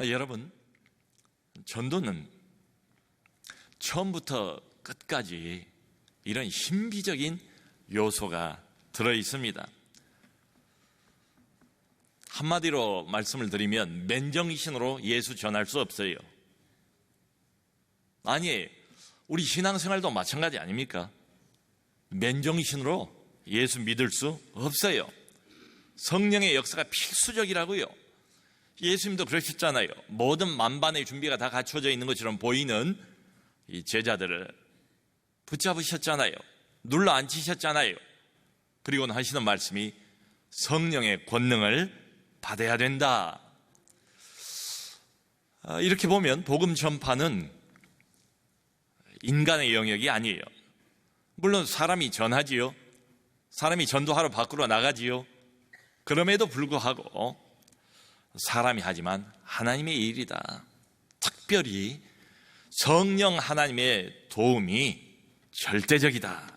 여러분, 전도는 처음부터 끝까지 이런 신비적인 요소가 들어 있습니다. 한마디로 말씀을 드리면 맨정신으로 예수 전할 수 없어요. 아니, 우리 신앙생활도 마찬가지 아닙니까? 맨정신으로 예수 믿을 수 없어요. 성령의 역사가 필수적이라고요. 예수님도 그러셨잖아요. 모든 만반의 준비가 다 갖춰져 있는 것처럼 보이는 이 제자들을 붙잡으셨잖아요. 눌러 앉히셨잖아요. 그리고는 하시는 말씀이 성령의 권능을 받아야 된다. 이렇게 보면 복음 전파는 인간의 영역이 아니에요. 물론 사람이 전하지요. 사람이 전도하러 밖으로 나가지요. 그럼에도 불구하고 사람이 하지만 하나님의 일이다. 특별히 성령 하나님의 도움이 절대적이다.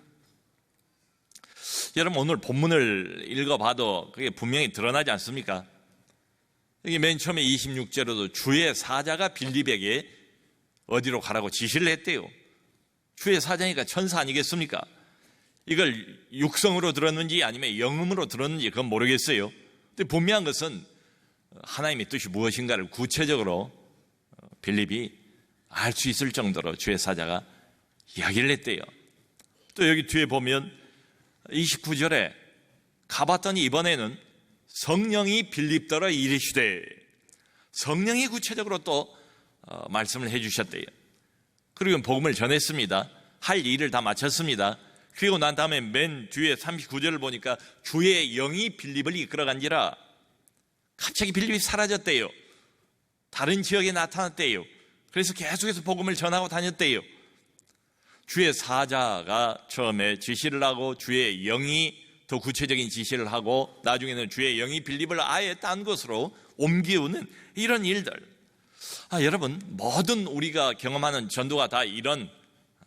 여러분, 오늘 본문을 읽어봐도 그게 분명히 드러나지 않습니까? 여기 맨 처음에 26절에도 주의 사자가 빌립에게 어디로 가라고 지시를 했대요. 주의 사자니까 천사 아니겠습니까? 이걸 육성으로 들었는지 아니면 영음으로 들었는지 그건 모르겠어요. 근데 분명한 것은 하나님의 뜻이 무엇인가를 구체적으로 빌립이 알 수 있을 정도로 주의 사자가 이야기를 했대요. 또 여기 뒤에 보면 29절에 가봤더니 이번에는 성령이 빌립더러 이르시되, 성령이 구체적으로 또 말씀을 해주셨대요. 그리고 복음을 전했습니다. 할 일을 다 마쳤습니다. 그리고 난 다음에 맨 뒤에 39절을 보니까 주의 영이 빌립을 이끌어간지라. 갑자기 빌립이 사라졌대요. 다른 지역에 나타났대요. 그래서 계속해서 복음을 전하고 다녔대요. 주의 사자가 처음에 지시를 하고 주의 영이 더 구체적인 지시를 하고 나중에는 주의 영이 빌립을 아예 딴 곳으로 옮기우는 이런 일들. 여러분, 모든 우리가 경험하는 전도가 다 이런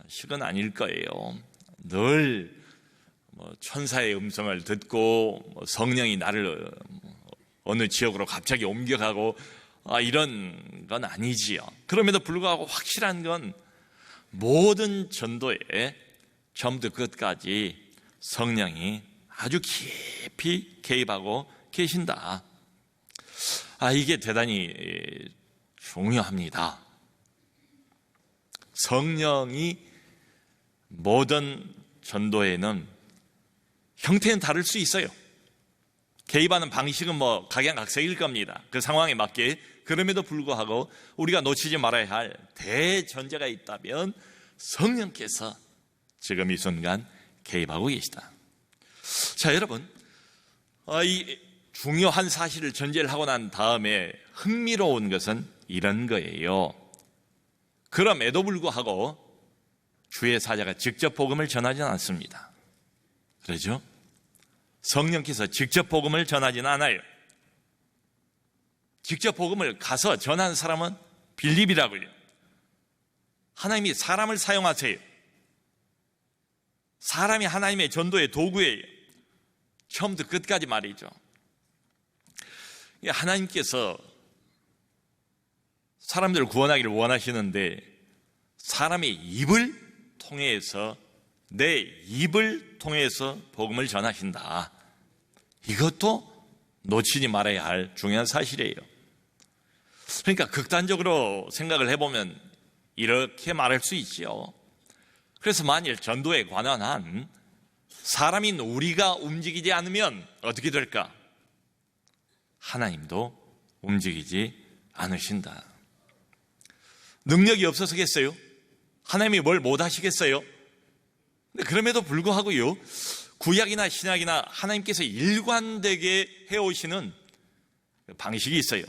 식은 아닐 거예요. 늘 천사의 음성을 듣고 성령이 나를 어느 지역으로 갑자기 옮겨가고 이런 건 아니지요. 그럼에도 불구하고 확실한 건 모든 전도에 처음부터 끝까지 성령이 아주 깊이 개입하고 계신다. 이게 대단히 중요합니다. 성령이 모든 전도에는 형태는 다를 수 있어요. 개입하는 방식은 각양각색일 겁니다. 그 상황에 맞게. 그럼에도 불구하고 우리가 놓치지 말아야 할 대전제가 있다면 성령께서 지금 이 순간 개입하고 계시다. 자, 여러분, 이 중요한 사실을 전제를 하고 난 다음에 흥미로운 것은 이런 거예요. 그럼에도 불구하고 주의 사자가 직접 복음을 전하지는 않습니다. 그렇죠? 성령께서 직접 복음을 전하지는 않아요. 직접 복음을 가서 전하는 사람은 빌립이라고요. 하나님이 사람을 사용하세요. 사람이 하나님의 전도의 도구예요. 처음부터 끝까지 말이죠. 하나님께서 사람들을 구원하기를 원하시는데 사람의 입을 통해서, 내 입을 통해서 복음을 전하신다. 이것도 놓치지 말아야 할 중요한 사실이에요. 그러니까 극단적으로 생각을 해보면 이렇게 말할 수 있죠. 그래서 만일 전도에 관한 한 사람인 우리가 움직이지 않으면 어떻게 될까? 하나님도 움직이지 않으신다. 능력이 없어서겠어요? 하나님이 뭘 못하시겠어요? 근데 그럼에도 불구하고요, 구약이나 신약이나 하나님께서 일관되게 해오시는 방식이 있어요.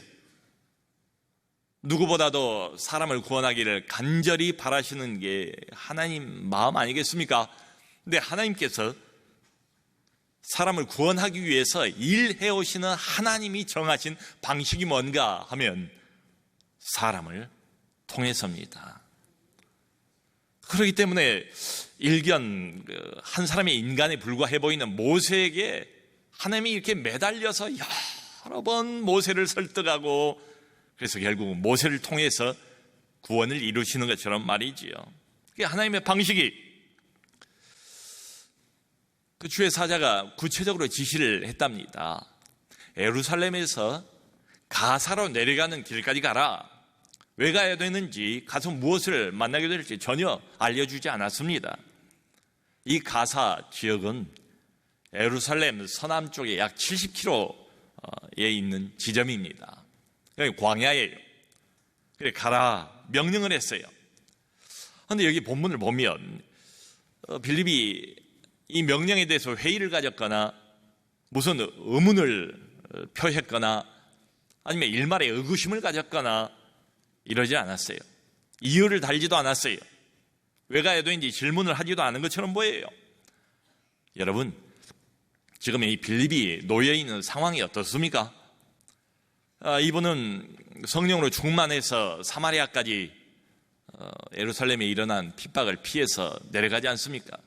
누구보다도 사람을 구원하기를 간절히 바라시는 게 하나님 마음 아니겠습니까? 근데 하나님께서 사람을 구원하기 위해서 일해오시는 하나님이 정하신 방식이 뭔가 하면 사람을 통해서입니다. 그렇기 때문에 일견 한 사람의 인간에 불과해 보이는 모세에게 하나님이 이렇게 매달려서 여러 번 모세를 설득하고 그래서 결국 모세를 통해서 구원을 이루시는 것처럼 말이지요. 그게 하나님의 방식이, 그 주의 사자가 구체적으로 지시를 했답니다. 예루살렘에서 가사로 내려가는 길까지 가라. 왜 가야 되는지, 가서 무엇을 만나게 될지 전혀 알려주지 않았습니다. 이 가사 지역은 예루살렘 서남쪽에 약 70km에 있는 지점입니다. 여기 광야예요. 그래 가라 명령을 했어요. 그런데 여기 본문을 보면 빌립이 이 명령에 대해서 회의를 가졌거나 무슨 의문을 표했거나 아니면 일말의 의구심을 가졌거나 이러지 않았어요. 이유를 달지도 않았어요. 왜 가야 되는지 질문을 하지도 않은 것처럼 보여요. 여러분, 지금 이 빌립이 놓여있는 상황이 어떻습니까? 이분은 성령으로 충만해서 사마리아까지 예루살렘에 일어난 핍박을 피해서 내려가지 않습니까?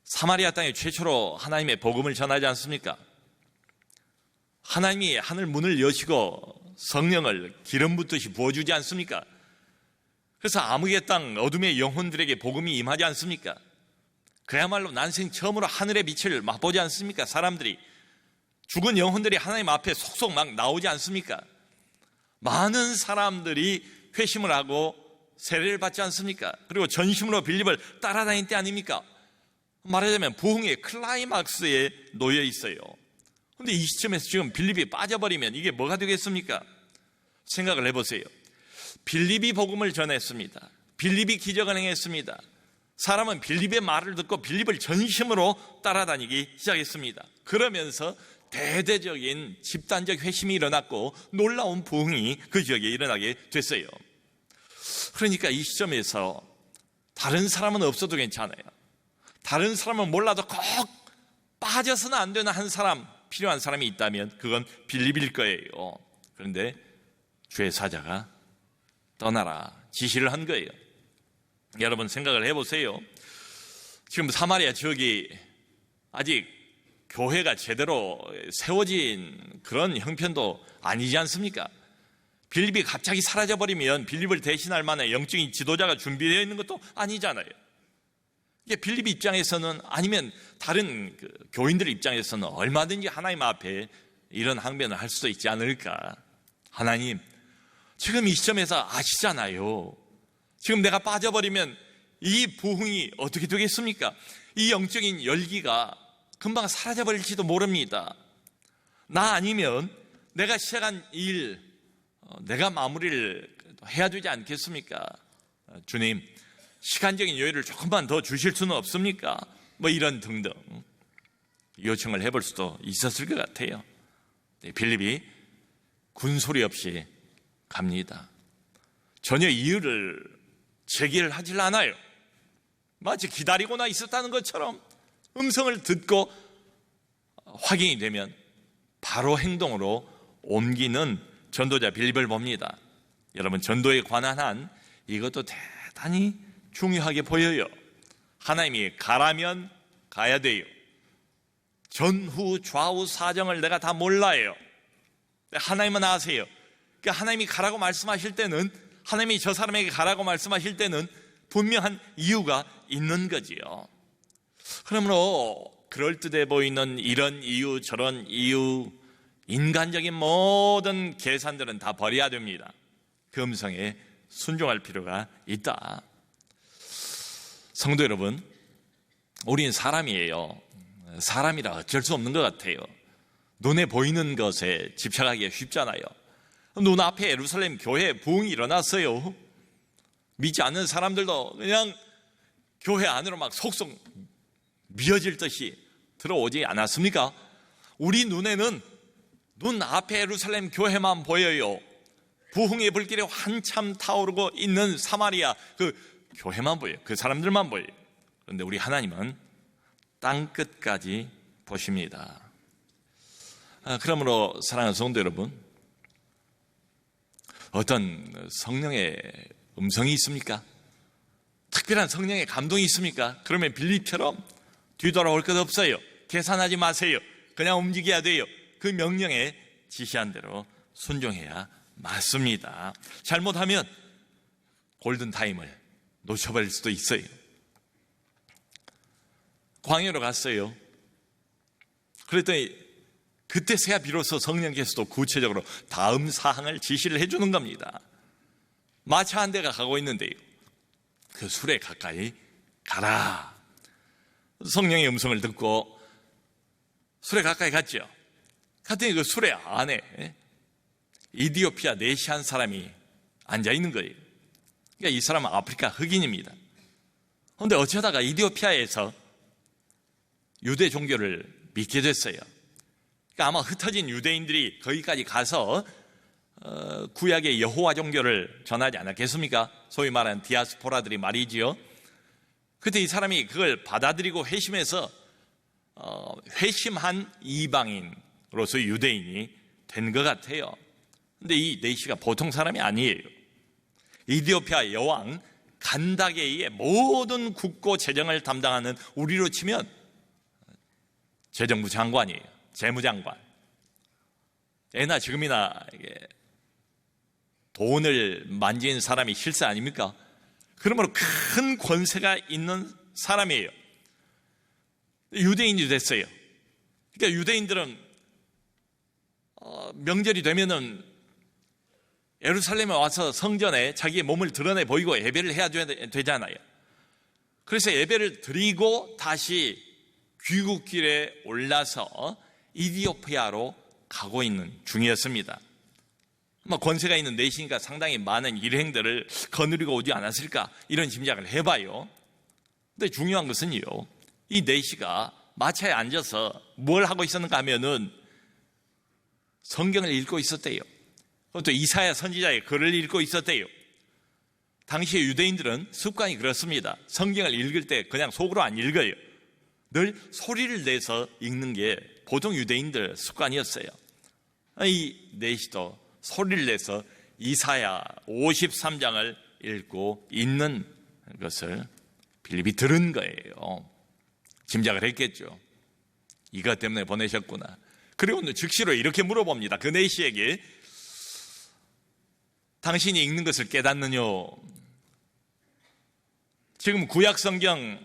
사마리아 땅에 최초로 하나님의 복음을 전하지 않습니까? 하나님이 하늘 문을 여시고 성령을 기름 붓듯이 부어주지 않습니까? 그래서 암흑의 땅 어둠의 영혼들에게 복음이 임하지 않습니까? 그야말로 난생 처음으로 하늘의 빛을 맛보지 않습니까? 사람들이, 죽은 영혼들이 하나님 앞에 속속 막 나오지 않습니까? 많은 사람들이 회심을 하고 세례를 받지 않습니까? 그리고 전심으로 빌립을 따라다닐 때 아닙니까? 말하자면 부흥의 클라이막스에 놓여 있어요. 그런데 이 시점에서 지금 빌립이 빠져버리면 이게 뭐가 되겠습니까? 생각을 해보세요. 빌립이 복음을 전했습니다. 빌립이 기적을 행했습니다. 사람은 빌립의 말을 듣고 빌립을 전심으로 따라다니기 시작했습니다. 그러면서 대대적인 집단적 회심이 일어났고 놀라운 부흥이 그 지역에 일어나게 됐어요. 그러니까 이 시점에서 다른 사람은 없어도 괜찮아요. 다른 사람은 몰라도 꼭 빠져서는 안 되는 한 사람, 필요한 사람이 있다면 그건 빌립일 거예요. 그런데 주의 사자가 떠나라 지시를 한 거예요. 여러분 생각을 해보세요. 지금 사마리아 지역이 아직 교회가 제대로 세워진 그런 형편도 아니지 않습니까? 빌립이 갑자기 사라져버리면 빌립을 대신할 만한 영적인 지도자가 준비되어 있는 것도 아니잖아요. 이게 빌립 입장에서는, 아니면 다른 교인들 입장에서는 얼마든지 하나님 앞에 이런 항변을 할 수도 있지 않을까. 하나님, 지금 이 시점에서 아시잖아요. 지금 내가 빠져버리면 이 부흥이 어떻게 되겠습니까? 이 영적인 열기가 금방 사라져버릴지도 모릅니다. 나 아니면 내가 시작한 일, 내가 마무리를 해야 되지 않겠습니까? 주님, 시간적인 여유를 조금만 더 주실 수는 없습니까? 뭐 이런 등등 요청을 해볼 수도 있었을 것 같아요. 빌립이 군소리 없이 갑니다. 전혀 이유를 제기를 하질 않아요. 마치 기다리고나 있었다는 것처럼 음성을 듣고 확인이 되면 바로 행동으로 옮기는 전도자 빌립을 봅니다. 여러분, 전도에 관한 한 이것도 대단히 중요하게 보여요. 하나님이 가라면 가야 돼요. 전후 좌우 사정을 내가 다 몰라요. 하나님은 아세요. 그러니까 하나님이 가라고 말씀하실 때는, 하나님이 저 사람에게 가라고 말씀하실 때는 분명한 이유가 있는 거지요. 그러므로 그럴듯해 보이는 이런 이유 저런 이유, 인간적인 모든 계산들은 다 버려야 됩니다. 그 음성에 순종할 필요가 있다. 성도 여러분, 우린 사람이에요. 사람이라 어쩔 수 없는 것 같아요. 눈에 보이는 것에 집착하기가 쉽잖아요. 눈앞에 예루살렘 교회 부흥이 일어났어요. 믿지 않는 사람들도 그냥 교회 안으로 막 속속 미어질 듯이 들어오지 않았습니까? 우리 눈에는 눈앞에 예루살렘 교회만 보여요. 부흥의 불길이 한참 타오르고 있는 사마리아 그 교회만 보여요. 그 사람들만 보여요. 그런데 우리 하나님은 땅끝까지 보십니다. 그러므로 사랑하는 성도 여러분, 어떤 성령의 음성이 있습니까? 특별한 성령의 감동이 있습니까? 그러면 빌립처럼 뒤돌아올 것 없어요. 계산하지 마세요. 그냥 움직여야 돼요. 그 명령에 지시한 대로 순종해야 맞습니다. 잘못하면 골든타임을 놓쳐버릴 수도 있어요. 광야로 갔어요. 그랬더니 그때서야 비로소 성령께서도 구체적으로 다음 사항을 지시를 해주는 겁니다. 마차 한 대가 가고 있는데요, 그 술에 가까이 가라. 성령의 음성을 듣고 술에 가까이 갔죠. 갔더니 그 술에 안에 이디오피아 내시 한 사람이 앉아 있는 거예요. 그러니까 이 사람은 아프리카 흑인입니다. 그런데 어쩌다가 이디오피아에서 유대 종교를 믿게 됐어요. 그러니까 아마 흩어진 유대인들이 거기까지 가서 구약의 여호와 종교를 전하지 않았겠습니까? 소위 말하는 디아스포라들이 말이지요. 그때 이 사람이 그걸 받아들이고 회심해서 회심한 이방인으로서 유대인이 된 것 같아요. 근데 이 네시가 보통 사람이 아니에요. 이디오피아 여왕 간다게이의 모든 국고 재정을 담당하는, 우리로 치면 재정부 장관이에요. 재무장관. 예나 지금이나 돈을 만진 사람이 실세 아닙니까? 그러므로 큰 권세가 있는 사람이에요. 유대인이 됐어요. 그러니까 유대인들은 명절이 되면은 예루살렘에 와서 성전에 자기의 몸을 드러내 보이고 예배를 해야 되잖아요. 그래서 예배를 드리고 다시 귀국길에 올라서 이디오피아로 가고 있는 중이었습니다. 권세가 있는 내시니까 상당히 많은 일행들을 거느리고 오지 않았을까, 이런 짐작을 해봐요. 근데 중요한 것은요, 이 내시가 마차에 앉아서 뭘 하고 있었는가 하면은 성경을 읽고 있었대요. 또 이사야 선지자의 글을 읽고 있었대요. 당시의 유대인들은 습관이 그렇습니다. 성경을 읽을 때 그냥 속으로 안 읽어요. 늘 소리를 내서 읽는 게 보통 유대인들 습관이었어요. 이 내시도 소리를 내서 이사야 53장을 읽고 있는 것을 빌립이 들은 거예요. 짐작을 했겠죠. 이것 때문에 보내셨구나. 그리고 즉시로 이렇게 물어봅니다. 그 내시에게 당신이 읽는 것을 깨닫느뇨? 지금 구약성경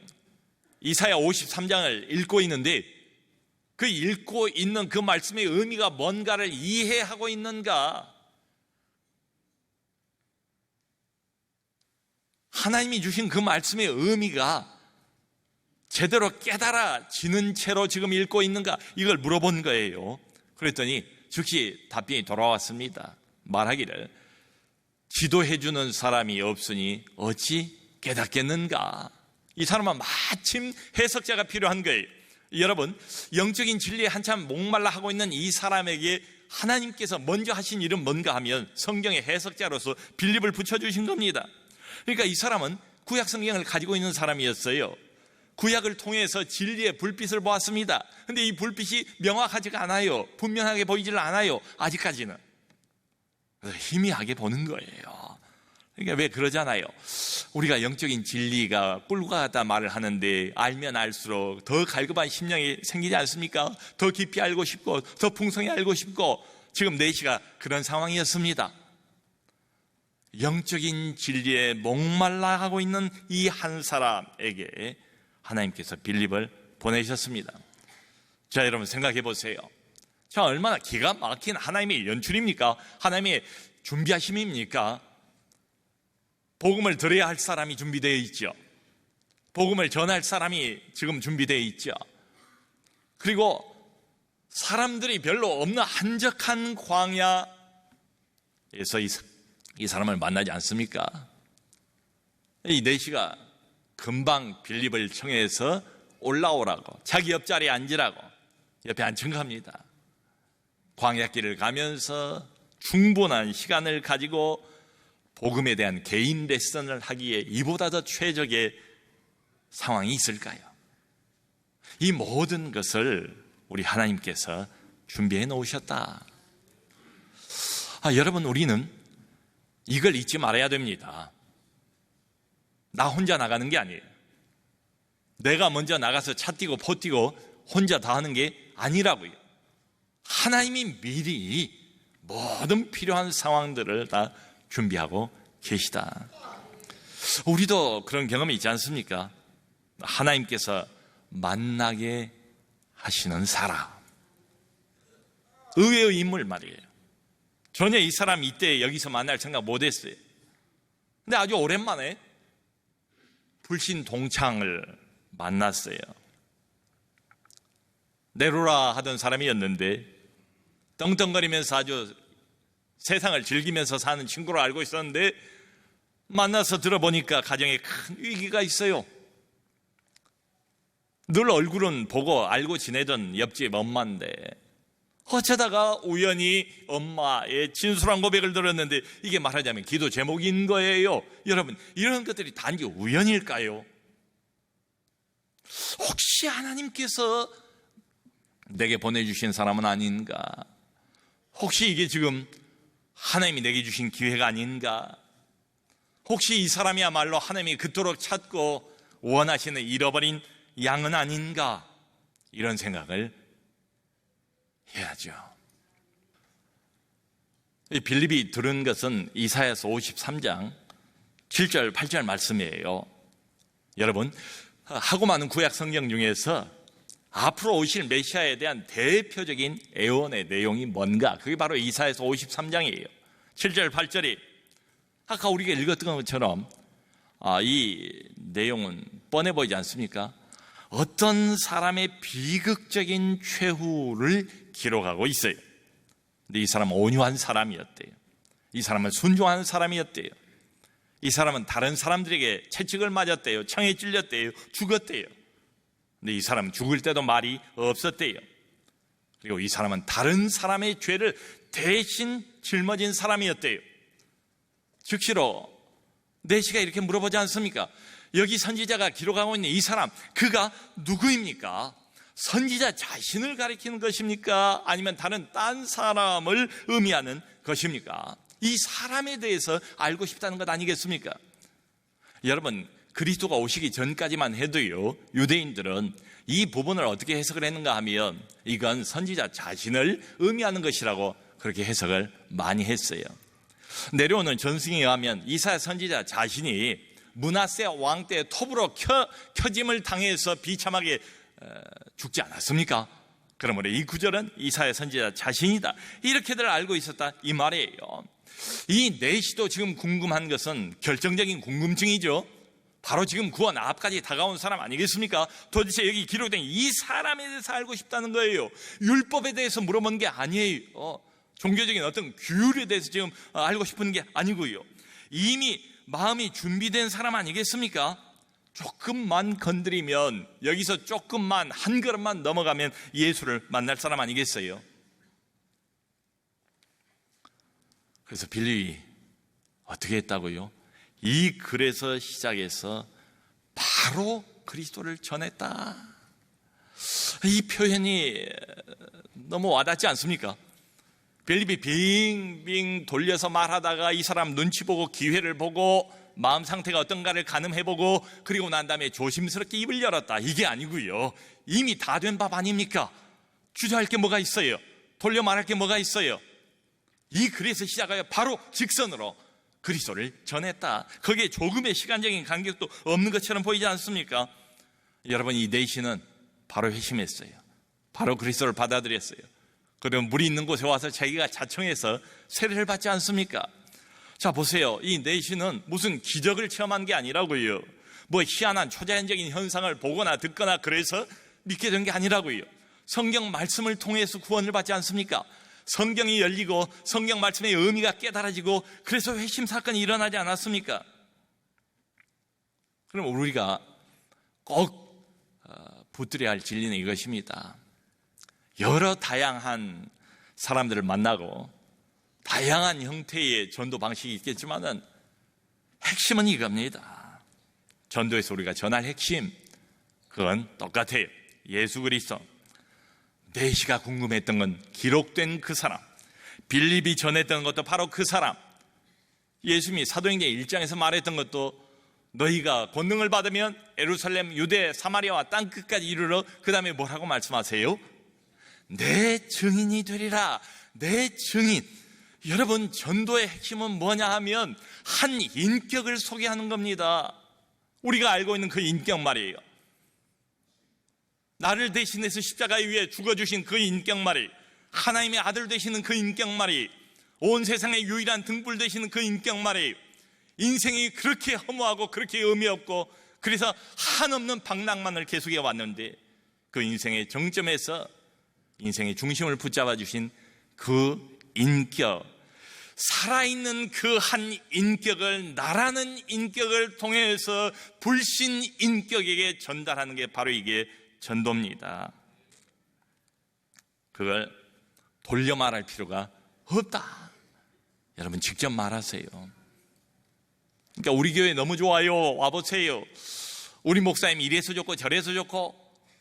이사야 53장을 읽고 있는데 그 읽고 있는 그 말씀의 의미가 뭔가를 이해하고 있는가? 하나님이 주신 그 말씀의 의미가 제대로 깨달아지는 채로 지금 읽고 있는가? 이걸 물어본 거예요. 그랬더니 즉시 답변이 돌아왔습니다. 말하기를, 지도해주는 사람이 없으니 어찌 깨닫겠는가? 이 사람은 마침 해석자가 필요한 거예요. 여러분, 영적인 진리에 한참 목말라 하고 있는 이 사람에게 하나님께서 먼저 하신 일은 뭔가 하면 성경의 해석자로서 빌립을 붙여주신 겁니다. 그러니까 이 사람은 구약 성경을 가지고 있는 사람이었어요. 구약을 통해서 진리의 불빛을 보았습니다. 그런데 이 불빛이 명확하지가 않아요. 분명하게 보이질 않아요. 아직까지는. 그래서 희미하게 보는 거예요. 그러니까 왜 그러잖아요. 우리가 영적인 진리가 꿀과 같다 말을 하는데 알면 알수록 더 갈급한 심령이 생기지 않습니까? 더 깊이 알고 싶고 더 풍성히 알고 싶고, 지금 내시가 그런 상황이었습니다. 영적인 진리에 목말라 하고 있는 이 한 사람에게 하나님께서 빌립을 보내셨습니다. 자, 여러분 생각해 보세요. 자, 얼마나 기가 막힌 하나님의 연출입니까? 하나님의 준비하심입니까? 복음을 들어야 할 사람이 준비되어 있죠. 복음을 전할 사람이 지금 준비되어 있죠. 그리고 사람들이 별로 없는 한적한 광야에서 이 사람을 만나지 않습니까? 이 내시가 금방 빌립을 청해서 올라오라고, 자기 옆자리에 앉으라고 옆에 앉힌 겁니다. 광야길을 가면서 충분한 시간을 가지고 복음에 대한 개인 레슨을 하기에 이보다 더 최적의 상황이 있을까요? 이 모든 것을 우리 하나님께서 준비해 놓으셨다. 여러분, 우리는 이걸 잊지 말아야 됩니다. 나 혼자 나가는 게 아니에요. 내가 먼저 나가서 차 뛰고 포 뛰고 혼자 다 하는 게 아니라고요. 하나님이 미리 모든 필요한 상황들을 다 준비하고 계시다. 우리도 그런 경험이 있지 않습니까? 하나님께서 만나게 하시는 사람, 의외의 인물 말이에요. 전혀 이 사람 이때 여기서 만날 생각 못했어요. 근데 아주 오랜만에 불신 동창을 만났어요. 네로라 하던 사람이었는데 떵떵거리면서 아주 세상을 즐기면서 사는 친구로 알고 있었는데 만나서 들어보니까 가정에 큰 위기가 있어요. 늘 얼굴은 보고 알고 지내던 옆집 엄마인데 어쩌다가 우연히 엄마의 진솔한 고백을 들었는데 이게 말하자면 기도 제목인 거예요. 여러분, 이런 것들이 단지 우연일까요? 혹시 하나님께서 내게 보내주신 사람은 아닌가? 혹시 이게 지금 하나님이 내게 주신 기회가 아닌가? 혹시 이 사람이야말로 하나님이 그토록 찾고 원하시는 잃어버린 양은 아닌가? 이런 생각을 해야죠. 이 빌립이 들은 것은 이사야서 53장 7절 8절 말씀이에요. 여러분, 하고 많은 구약 성경 중에서 앞으로 오실 메시아에 대한 대표적인 애원의 내용이 뭔가? 그게 바로 이사야서 53장이에요. 7절 8절이 아까 우리가 읽었던 것처럼 이 내용은 뻔해 보이지 않습니까? 어떤 사람의 비극적인 최후를 기록하고 있어요. 근데 이 사람은 온유한 사람이었대요. 이 사람은 순종한 사람이었대요. 이 사람은 다른 사람들에게 채찍을 맞았대요. 창에 찔렸대요. 죽었대요. 근데 이 사람은 죽을 때도 말이 없었대요. 그리고 이 사람은 다른 사람의 죄를 대신 짊어진 사람이었대요. 즉시로 내시가 이렇게 물어보지 않습니까? 여기 선지자가 기록하고 있는 이 사람, 그가 누구입니까? 선지자 자신을 가리키는 것입니까? 아니면 딴 사람을 의미하는 것입니까? 이 사람에 대해서 알고 싶다는 것 아니겠습니까? 여러분, 그리스도가 오시기 전까지만 해도요, 유대인들은 이 부분을 어떻게 해석을 했는가 하면 이건 선지자 자신을 의미하는 것이라고 그렇게 해석을 많이 했어요. 내려오는 전승에 의하면 이사야 선지자 자신이 므낫세 왕 때 톱으로 켜짐을 당해서 비참하게 죽지 않았습니까? 그러므로 이 구절은 이사야 선지자 자신이다, 이렇게들 알고 있었다 이 말이에요. 이 내시도 지금 궁금한 것은 결정적인 궁금증이죠. 바로 지금 구원 앞까지 다가온 사람 아니겠습니까? 도대체 여기 기록된 이 사람에 대해서 알고 싶다는 거예요. 율법에 대해서 물어본 게 아니에요. 종교적인 어떤 규율에 대해서 지금 알고 싶은 게 아니고요. 이미 마음이 준비된 사람 아니겠습니까? 조금만 건드리면, 여기서 조금만 한 걸음만 넘어가면 예수를 만날 사람 아니겠어요? 그래서 빌립이 어떻게 했다고요? 이 글에서 시작해서 바로 그리스도를 전했다. 이 표현이 너무 와닿지 않습니까? 빌립이 빙빙 돌려서 말하다가 이 사람 눈치 보고 기회를 보고 마음 상태가 어떤가를 가늠해보고 그리고 난 다음에 조심스럽게 입을 열었다, 이게 아니고요. 이미 다 된 밥 아닙니까? 주저할 게 뭐가 있어요? 돌려 말할 게 뭐가 있어요? 이 글에서 시작하여 바로 직선으로 그리스도를 전했다. 거기에 조금의 시간적인 간격도 없는 것처럼 보이지 않습니까? 여러분, 이 내시는 바로 회심했어요. 바로 그리스도를 받아들였어요. 그러면 물이 있는 곳에 와서 자기가 자청해서 세례를 받지 않습니까? 자, 보세요. 이 내시는 무슨 기적을 체험한 게 아니라고요. 뭐 희한한 초자연적인 현상을 보거나 듣거나 그래서 믿게 된 게 아니라고요. 성경 말씀을 통해서 구원을 받지 않습니까? 성경이 열리고 성경 말씀의 의미가 깨달아지고 그래서 회심 사건이 일어나지 않았습니까? 그럼 우리가 꼭 붙들어야 할 진리는 이것입니다. 여러 다양한 사람들을 만나고 다양한 형태의 전도 방식이 있겠지만은 핵심은 이겁니다. 전도에서 우리가 전할 핵심, 그건 똑같아요. 예수 그리스도. 내시가 궁금했던 건 기록된 그 사람, 빌립이 전했던 것도 바로 그 사람, 예수님이 사도행전 1장에서 말했던 것도 너희가 권능을 받으면 예루살렘, 유대, 사마리아와 땅끝까지 이르러, 그 다음에 뭐라고 말씀하세요? 내 증인이 되리라. 내 증인. 여러분, 전도의 핵심은 뭐냐 하면 한 인격을 소개하는 겁니다. 우리가 알고 있는 그 인격 말이에요. 나를 대신해서 십자가 위에 죽어주신 그 인격 말이, 하나님의 아들 되시는 그 인격 말이, 온 세상의 유일한 등불 되시는 그 인격 말이, 인생이 그렇게 허무하고 그렇게 의미 없고 그래서 한없는 방랑만을 계속해 왔는데 그 인생의 정점에서 인생의 중심을 붙잡아 주신 그 인격, 살아있는 그 한 인격을, 나라는 인격을 통해서 불신 인격에게 전달하는 게 바로 이게 전도입니다. 그걸 돌려 말할 필요가 없다. 여러분, 직접 말하세요. 그러니까 우리 교회 너무 좋아요, 와보세요. 우리 목사님 이래서 좋고 저래서 좋고,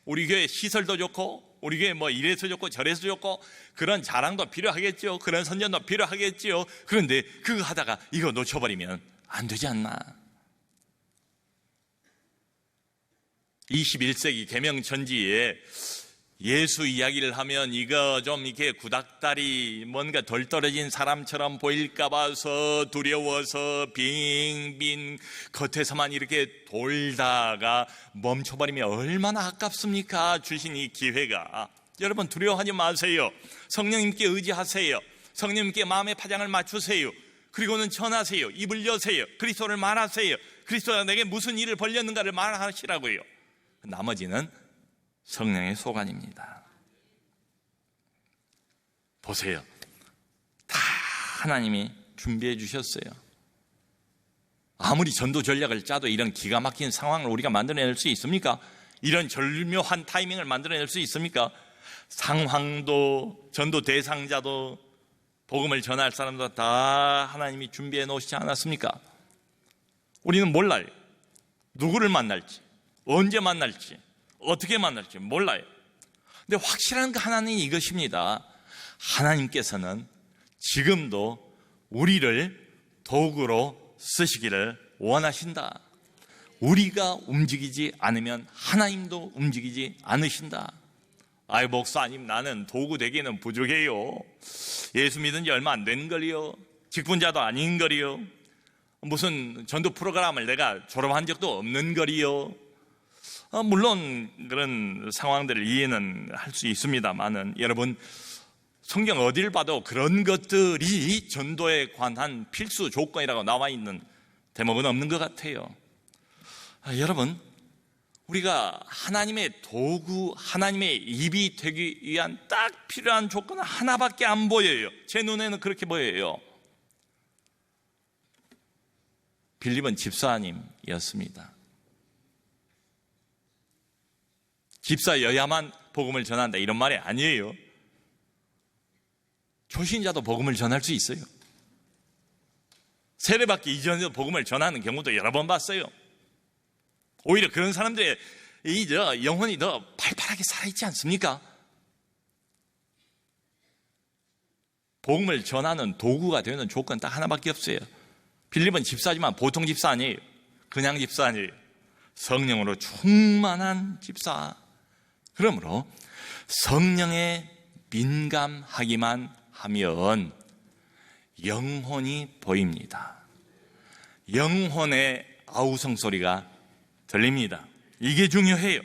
우리 교회 시설도 좋고, 우리 교회 뭐 이래서 좋고 저래서 좋고, 그런 자랑도 필요하겠죠. 그런 선전도 필요하겠죠. 그런데 그거 하다가 이거 놓쳐버리면 안 되지 않나. 21세기 개명천지에 예수 이야기를 하면 이거 좀 이렇게 구닥다리 뭔가 덜 떨어진 사람처럼 보일까 봐서 두려워서 빙빙 겉에서만 이렇게 돌다가 멈춰버리면 얼마나 아깝습니까? 주신 이 기회가. 여러분, 두려워하지 마세요. 성령님께 의지하세요. 성령님께 마음의 파장을 맞추세요. 그리고는 전하세요. 입을 여세요. 그리스도를 말하세요. 그리스도가 내게 무슨 일을 벌렸는가를 말하시라고요. 나머지는 성령의 소관입니다. 보세요. 다 하나님이 준비해 주셨어요. 아무리 전도 전략을 짜도 이런 기가 막힌 상황을 우리가 만들어낼 수 있습니까? 이런 절묘한 타이밍을 만들어낼 수 있습니까? 상황도, 전도 대상자도, 복음을 전할 사람도 다 하나님이 준비해 놓으시지 않았습니까? 우리는 몰라요. 누구를 만날지, 언제 만날지, 어떻게 만날지 몰라요. 근데 확실한 거 하나는 이것입니다. 하나님께서는 지금도 우리를 도구로 쓰시기를 원하신다. 우리가 움직이지 않으면 하나님도 움직이지 않으신다. 아이, 목사님, 나는 도구 되기는 부족해요. 예수 믿은 지 얼마 안 된 거리요. 직분자도 아닌 거리요. 무슨 전도 프로그램을 내가 졸업한 적도 없는 거리요. 물론 그런 상황들을 이해는 할 수 있습니다만은, 여러분, 성경 어딜 봐도 그런 것들이 전도에 관한 필수 조건이라고 나와 있는 대목은 없는 것 같아요. 여러분, 우리가 하나님의 도구, 하나님의 입이 되기 위한 딱 필요한 조건은 하나밖에 안 보여요. 제 눈에는 그렇게 보여요. 빌립은 집사님이었습니다. 집사여야만 복음을 전한다, 이런 말이 아니에요. 초신자도 복음을 전할 수 있어요. 세례받기 이전에도 복음을 전하는 경우도 여러 번 봤어요. 오히려 그런 사람들의 영혼이 더 팔팔하게 살아있지 않습니까? 복음을 전하는 도구가 되는 조건 딱 하나밖에 없어요. 빌립은 집사지만 보통 집사 아니에요. 그냥 집사 아니에요. 성령으로 충만한 집사. 그러므로 성령에 민감하기만 하면 영혼이 보입니다. 영혼의 아우성 소리가 들립니다. 이게 중요해요.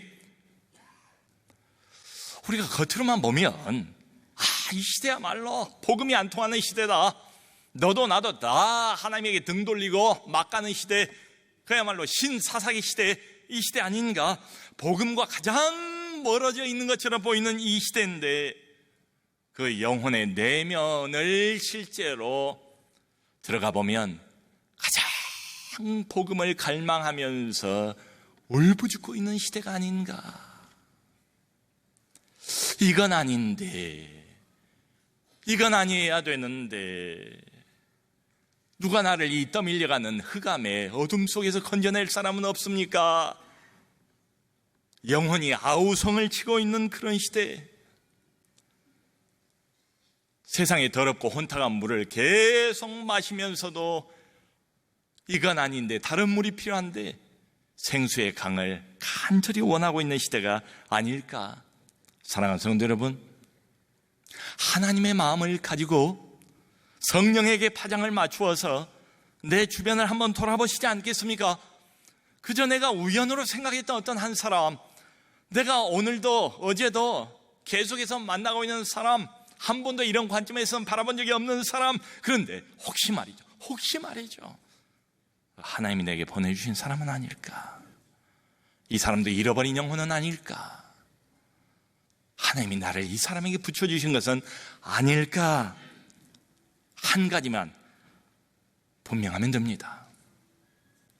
우리가 겉으로만 보면 이 시대야말로 복음이 안 통하는 시대다. 너도 나도 다 하나님에게 등 돌리고 막 가는 시대, 그야말로 신사사기 시대, 이 시대 아닌가. 복음과 가장 멀어져 있는 것처럼 보이는 이 시대인데, 그 영혼의 내면을 실제로 들어가 보면 가장 복음을 갈망하면서 울부짖고 있는 시대가 아닌가. 이건 아닌데, 이건 아니어야 되는데, 누가 나를 이 떠밀려가는 흑암의 어둠 속에서 건져낼 사람은 없습니까? 영혼이 아우성을 치고 있는 그런 시대, 세상에 더럽고 혼탁한 물을 계속 마시면서도 이건 아닌데, 다른 물이 필요한데 생수의 강을 간절히 원하고 있는 시대가 아닐까. 사랑하는 성도 여러분, 하나님의 마음을 가지고 성령에게 파장을 맞추어서 내 주변을 한번 돌아보시지 않겠습니까? 그저 내가 우연으로 생각했던 어떤 한 사람, 내가 오늘도 어제도 계속해서 만나고 있는 사람, 한 번도 이런 관점에서 바라본 적이 없는 사람, 그런데 혹시 말이죠 하나님이 내게 보내주신 사람은 아닐까? 이 사람도 잃어버린 영혼은 아닐까? 하나님이 나를 이 사람에게 붙여주신 것은 아닐까? 한 가지만 분명하면 됩니다.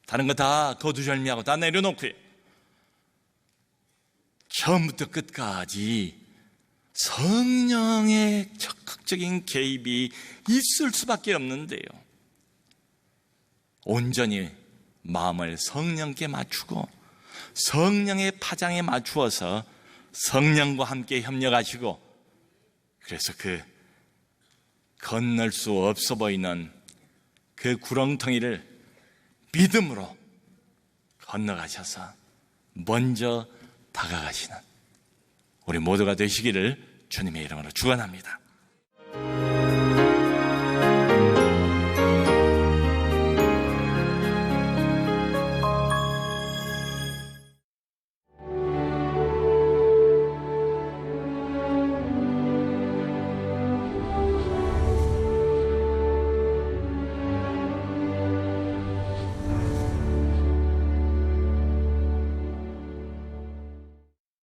다른 거 다 거두절미하고 다 내려놓고요, 처음부터 끝까지 성령의 적극적인 개입이 있을 수밖에 없는데요, 온전히 마음을 성령께 맞추고 성령의 파장에 맞추어서 성령과 함께 협력하시고, 그래서 그 건널 수 없어 보이는 그 구렁텅이를 믿음으로 건너가셔서 먼저 다가가시는 우리 모두가 되시기를 주님의 이름으로 축원합니다.